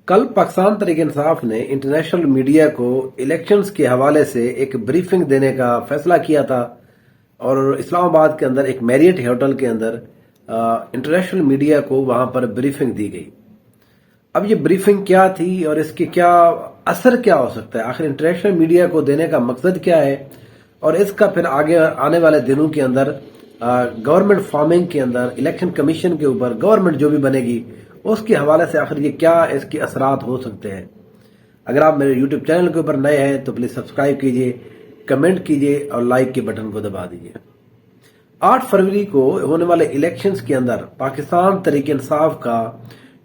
कल पाकिस्तान तहरीक इंसाफ ने international media को इलेक्शंस के हवाले से एक ब्रीफिंग देने का फैसला किया था और इस्लामाबाद के अंदर एक मैरियट होटल के अंदर इंटरनेशनल मीडिया को वहां पर ब्रीफिंग दी गई। अब ये ब्रीफिंग क्या थी और इसके क्या असर क्या हो सकता है, आखिर इंटरनेशनल मीडिया को देने का मकसद क्या है और इसका फिर आगे आने वाले दिनों के अंदर गवर्नमेंट फॉर्मिंग के अंदर इलेक्शन कमीशन के ऊपर गवर्नमेंट जो भी बनेगी उसके हवाले से आखिर ये क्या इसके असरात हो सकते हैं। अगर आप मेरे यूट्यूब चैनल के ऊपर नए हैं तो प्लीज सब्सक्राइब कीजिए, कमेंट कीजिए और लाइक के बटन को दबा दीजिए। 8 फरवरी को होने वाले इलेक्शंस के अंदर पाकिस्तान तहरीक इंसाफ का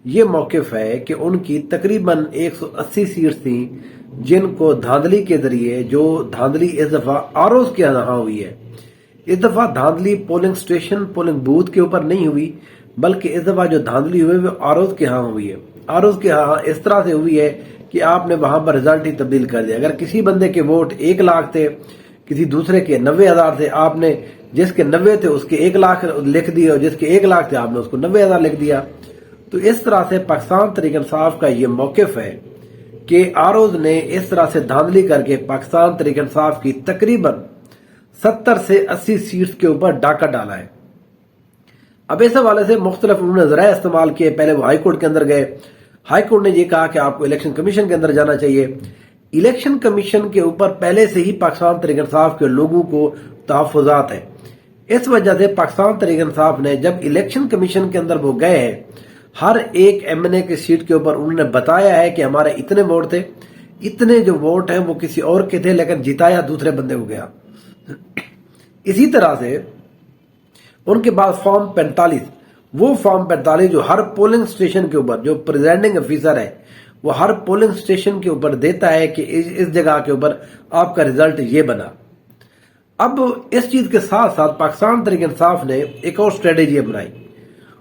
ये मौकिफ है कि उनकी तकरीबन 180 सीट थी जिनको धांधली के जरिए, जो धांधली इस दफा आरओज के यहाँ हुई है। इस दफा धांधली पोलिंग स्टेशन पोलिंग बूथ के ऊपर नहीं हुई, बल्कि इस दफा जो धांधली हुई वो आरओज के यहाँ हुई है। आरओज के यहाँ इस तरह से हुई है कि आपने वहां पर रिजल्ट ही तब्दील कर दिया। अगर किसी बंदे के वोट 1 लाख थे, किसी दूसरे के 90,000 थे, आपने जिसके 90 थे उसके 1 लाख लिख दिए और जिसके 1 लाख थे आपने उसको 90,000 लिख दिया। तो इस तरह से पाकिस्तान तहरीक इंसाफ का ये मौकिफ है कि आरओज ने इस तरह से धांधली करके पाकिस्तान तहरीक इंसाफ की तकरीबन 70 से 80 सीट्स के ऊपर डाका डाला है। अब इस हवाले से मुख्तलिफ उन्होंने जराए इस्तेमाल किए। पहले वो हाई कोर्ट के अंदर गए, हाई कोर्ट ने ये कहा कि आपको इलेक्शन कमीशन के अंदर जाना चाहिए। इलेक्शन कमीशन के ऊपर पहले से ही पाकिस्तान तहरीक इंसाफ के लोगों को तहफ़्फ़ुज़ात है। इस वजह से पाकिस्तान तहरीक इंसाफ ने जब इलेक्शन कमीशन के अंदर वो गए हैं, हर एक एमएनए की सीट के ऊपर उन्होंने बताया है कि हमारे इतने वोट थे, इतने जो वोट हैं वो किसी और के थे लेकिन जिताया दूसरे बंदे को गया। इसी तरह से उनके बाद फॉर्म 45, वो फॉर्म 45 जो हर पोलिंग स्टेशन के ऊपर जो प्रिजाइडिंग ऑफिसर है वो हर पोलिंग स्टेशन के ऊपर देता है कि इस जगह के ऊपर आपका रिजल्ट ये बना। अब इस चीज के साथ साथ पाकिस्तान तहरीक इंसाफ ने एक और स्ट्रेटेजी अपनाई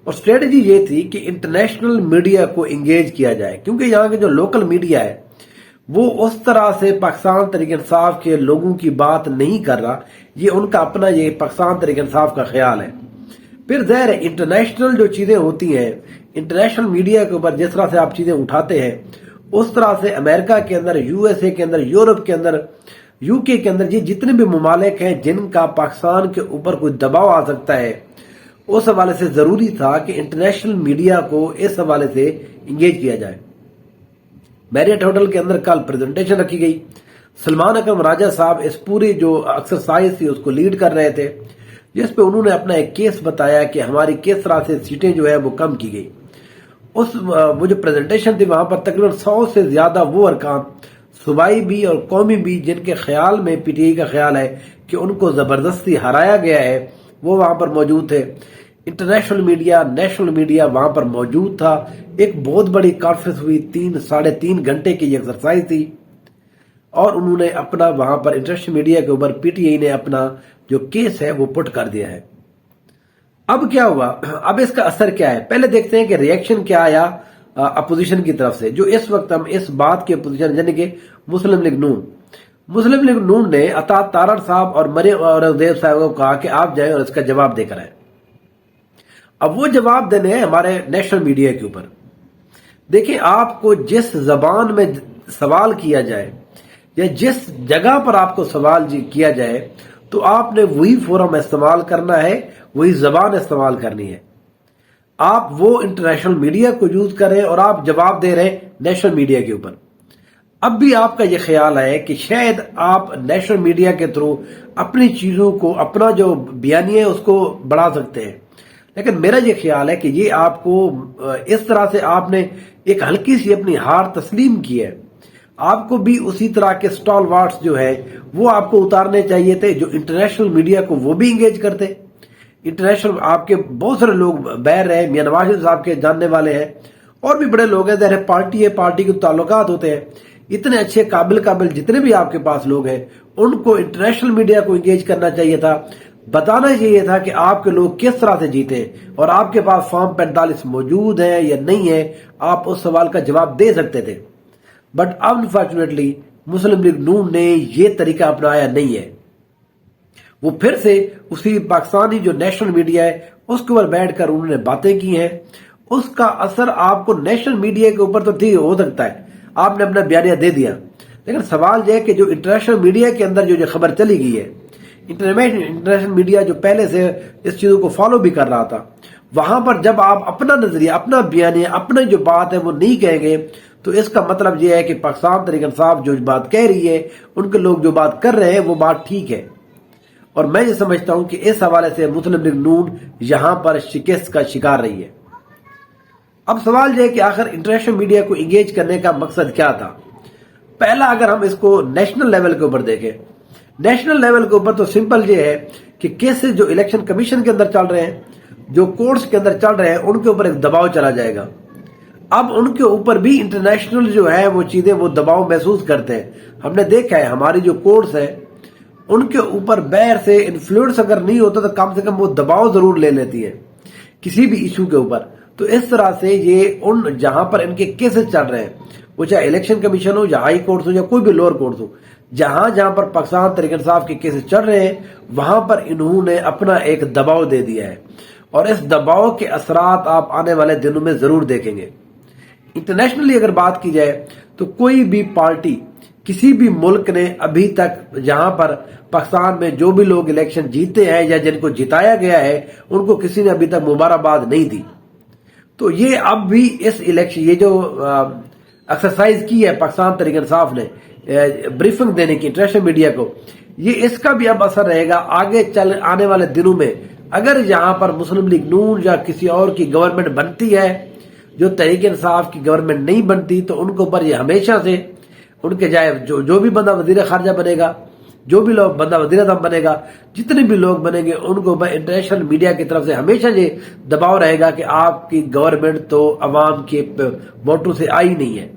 और स्ट्रेटेजी ये थी कि इंटरनेशनल मीडिया को एंगेज किया जाए, क्योंकि यहाँ के जो लोकल मीडिया है वो उस तरह से पाकिस्तान तहरीक इंसाफ के लोगों की बात नहीं कर रहा। ये उनका अपना ये पाकिस्तान तहरीक इंसाफ का ख्याल है। फिर ज़ाहिर है इंटरनेशनल जो चीजें होती हैं, इंटरनेशनल मीडिया के ऊपर जिस तरह से आप चीजें उठाते हैं उस तरह से अमेरिका के अंदर, यूएसए के अंदर, यूरोप के अंदर, यूके के अंदर, ये जितने भी ममालिक हैं जिनका पाकिस्तान के ऊपर कोई दबाव आ सकता है, उस हवाले से जरूरी था कि इंटरनेशनल मीडिया को इस हवाले से इंगेज किया जाए। मैरियट होटल के अंदर कल प्रेजेंटेशन रखी गई। सलमान अकरम राजा साहब इस पूरी जो एक्सरसाइज थी उसको लीड कर रहे थे, जिसपे उन्होंने अपना एक केस बताया कि हमारी किस तरह से सीटें जो है वो कम की गई। वो जो प्रेजेंटेशन थी वहां पर तकरीबन 100 से ज्यादा वो अरकान, सूबाई भी और कौमी भी, जिनके ख्याल में पीटीआई का ख्याल है कि उनको जबरदस्ती हराया गया है, वो वहां पर मौजूद थे। इंटरनेशनल मीडिया, नेशनल मीडिया वहां पर मौजूद था। एक बहुत बड़ी कॉन्फ्रेंस हुई, 3-3.5 घंटे की एक्सरसाइज थी और उन्होंने अपना वहां पर इंटरनेशनल मीडिया के ऊपर पीटीआई ने अपना जो केस है वो पुट कर दिया है। अब क्या हुआ, अब इसका असर क्या है, पहले देखते हैं कि रिएक्शन क्या आया अपोजिशन की तरफ से। जो इस वक्त हम इस बात की अपोजिशन यानी कि मुस्लिम लीग नून ने अता तारड़ साहब और मरियम औरंगजेब साहब को कहा कि आप जाएं और इसका जवाब देकर आए। अब वो जवाब देने हैं हमारे नेशनल मीडिया के ऊपर। देखिए, आपको जिस जबान में सवाल किया जाए या जिस जगह पर आपको सवाल किया जाए तो आपने वही फोरम इस्तेमाल करना है, वही जबान इस्तेमाल करनी है। आप वो इंटरनेशनल मीडिया को यूज करें और आप जवाब दे रहे हैं नेशनल मीडिया के ऊपर। अब भी आपका यह ख्याल है कि शायद आप नेशनल मीडिया के थ्रू अपनी चीजों को, अपना जो बयानिया है उसको बढ़ा सकते हैं, लेकिन मेरा ये ख्याल है कि ये आपको इस तरह से आपने एक हल्की सी अपनी हार तस्लीम की है। आपको भी उसी तरह के स्टॉल वार्ड्स जो है वो आपको उतारने चाहिए थे, जो इंटरनेशनल मीडिया को वो भी इंगेज करते। इंटरनेशनल आपके बहुत सारे लोग बैर रहे, मियां नवाज शरीफ साहब के जानने वाले हैं और भी बड़े लोग हैं, ज़ाहिर पार्टी है, पार्टी के ताल्लुकात होते हैं। इतने अच्छे काबिल जितने भी आपके पास लोग हैं उनको इंटरनेशनल मीडिया को इंगेज करना चाहिए था, बताना चाहिए था कि आपके लोग किस तरह से जीते और आपके पास फॉर्म 45 मौजूद है या नहीं है। आप उस सवाल का जवाब दे सकते थे, बट अनफॉर्चुनेटली मुस्लिम लीग नून ने ये तरीका अपनाया नहीं है। वो फिर से उसी पाकिस्तानी जो नेशनल मीडिया है उसके ऊपर बैठकर उन्होंने बातें की हैं। اس کا اثر آپ کو نیشنل میڈیا کے اوپر تو ٹھیک ہو سکتا ہے، آپ نے اپنا بیانیہ دے دیا، لیکن سوال یہ ہے کہ جو انٹرنیشنل میڈیا کے اندر جو خبر چلی گئی ہے، انٹرنیشنل میڈیا جو پہلے سے اس چیزوں کو فالو بھی کر رہا تھا، وہاں پر جب آپ اپنا نظریہ، اپنا بیانیہ، اپنا جو بات ہے وہ نہیں کہیں گے تو اس کا مطلب یہ ہے کہ پاکستان تحریک انصاف جو بات کہہ رہی ہے، ان کے لوگ جو بات کر رہے ہیں وہ بات ٹھیک ہے۔ اور میں یہ سمجھتا ہوں کہ اس حوالے سے مسلم لیگ نون یہاں پر شکست کا شکار رہی ہے۔ اب سوال یہ ہے کہ آخر انٹرنیشنل میڈیا کو انگیج کرنے کا مقصد کیا تھا؟ پہلا، اگر ہم اس کو نیشنل لیول کے اوپر دیکھیں، نیشنل لیول کے اوپر تو سمپل یہ ہے کہ کیسز جو الیکشن کمیشن کے اندر چل رہے ہیں، جو کورٹس کے اندر چل رہے ہیں، ان کے اوپر ایک دباؤ چلا جائے گا۔ اب ان کے اوپر بھی انٹرنیشنل جو ہے وہ چیزیں، وہ دباؤ محسوس کرتے ہیں۔ ہم نے دیکھا ہے ہماری جو کورٹس ہیں ان کے اوپر باہر سے انفلوئنس اگر نہیں ہوتا تو کم سے کم وہ دباؤ ضرور لے لیتی ہے کسی بھی ایشو کے اوپر۔ تو اس طرح سے یہ ان جہاں پر ان کے کیسز چل رہے ہیں، وہ چاہے الیکشن کمیشن ہو یا ہائی کورٹس ہو یا کوئی بھی لوور کورٹس ہو، جہاں جہاں پر پاکستان تحریک انصاف کے کیسز چل رہے ہیں وہاں پر انہوں نے اپنا ایک دباؤ دے دیا ہے، اور اس دباؤ کے اثرات آپ آنے والے دنوں میں ضرور دیکھیں گے۔ انٹرنیشنلی اگر بات کی جائے تو کوئی بھی پارٹی کسی بھی ملک نے ابھی تک جہاں پر پاکستان میں جو بھی لوگ الیکشن جیتے ہیں یا جن کو جتایا گیا ہے ان کو کسی نے ابھی تک مبارکباد نہیں دی۔ تو یہ اب بھی اس الیکشن، یہ جو ایکسرسائز کی ہے پاکستان تحریک انصاف نے بریفنگ دینے کی انٹرنیشنل میڈیا کو، یہ اس کا بھی اب اثر رہے گا آگے آنے والے دنوں میں۔ اگر یہاں پر مسلم لیگ نون یا کسی اور کی گورنمنٹ بنتی ہے، جو تحریک انصاف کی گورنمنٹ نہیں بنتی، تو ان کے اوپر یہ ہمیشہ سے ان کے جائے جو بھی بندہ وزیر خارجہ بنے گا، جو بھی لوگ بندہ وزیر اعظم بنے گا، جتنے بھی لوگ بنیں گے، ان کو انٹرنیشنل میڈیا کی طرف سے ہمیشہ یہ دباؤ رہے گا کہ آپ کی گورنمنٹ تو عوام کے ووٹوں سے آئی نہیں ہے۔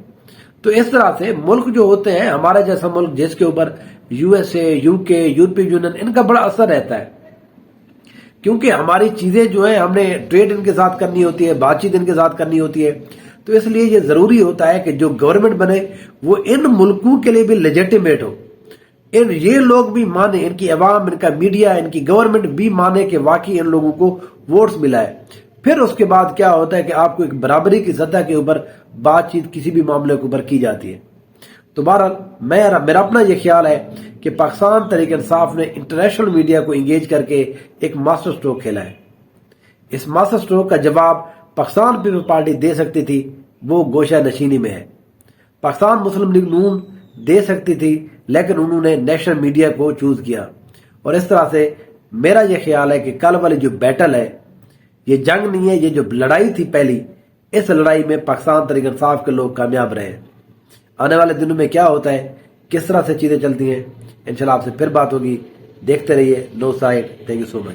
تو اس طرح سے ملک جو ہوتے ہیں، ہمارا جیسا ملک جس کے اوپر یو ایس اے، یو کے، یورپین یونین، ان کا بڑا اثر رہتا ہے، کیونکہ ہماری چیزیں جو ہیں ہم نے ٹریڈ ان کے ساتھ کرنی ہوتی ہے، بات چیت ان کے ساتھ کرنی ہوتی ہے، تو اس لیے یہ ضروری ہوتا ہے کہ جو گورنمنٹ بنے وہ ان ملکوں کے لیے بھی لیجیٹیمیٹ ہو، یہ لوگ بھی مانے، ان کی عوام، ان کا میڈیا، ان کی گورنمنٹ بھی مانے کہ واقعی ان لوگوں کو ووٹس ملا ہے۔ پھر اس کے بعد کیا ہوتا ہے کہ آپ کو ایک برابری کی سطح کے اوپر بات چیت کسی بھی معاملے کے اوپر کی جاتی ہے۔ تو بہرحال میرا اپنا یہ خیال ہے کہ پاکستان تحریک انصاف نے انٹرنیشنل میڈیا کو انگیج کر کے ایک ماسٹر سٹروک کھیلا ہے۔ اس ماسٹر سٹروک کا جواب پاکستان پیپلز پارٹی دے سکتی تھی، وہ گوشہ نشینی میں ہے۔ پاکستان مسلم لیگ نون دے سکتی تھی، لیکن انہوں نے نیشنل میڈیا کو چوز کیا، اور اس طرح سے میرا یہ خیال ہے کہ کل والی جو بیٹل ہے، یہ جنگ نہیں ہے، یہ جو لڑائی تھی پہلی، اس لڑائی میں پاکستان تحریک انصاف کے لوگ کامیاب رہے ہیں۔ آنے والے دنوں میں کیا ہوتا ہے، کس طرح سے چیزیں چلتی ہیں، انشاءاللہ آپ سے پھر بات ہوگی۔ دیکھتے رہیے نو سائڈ۔ Thank you so much.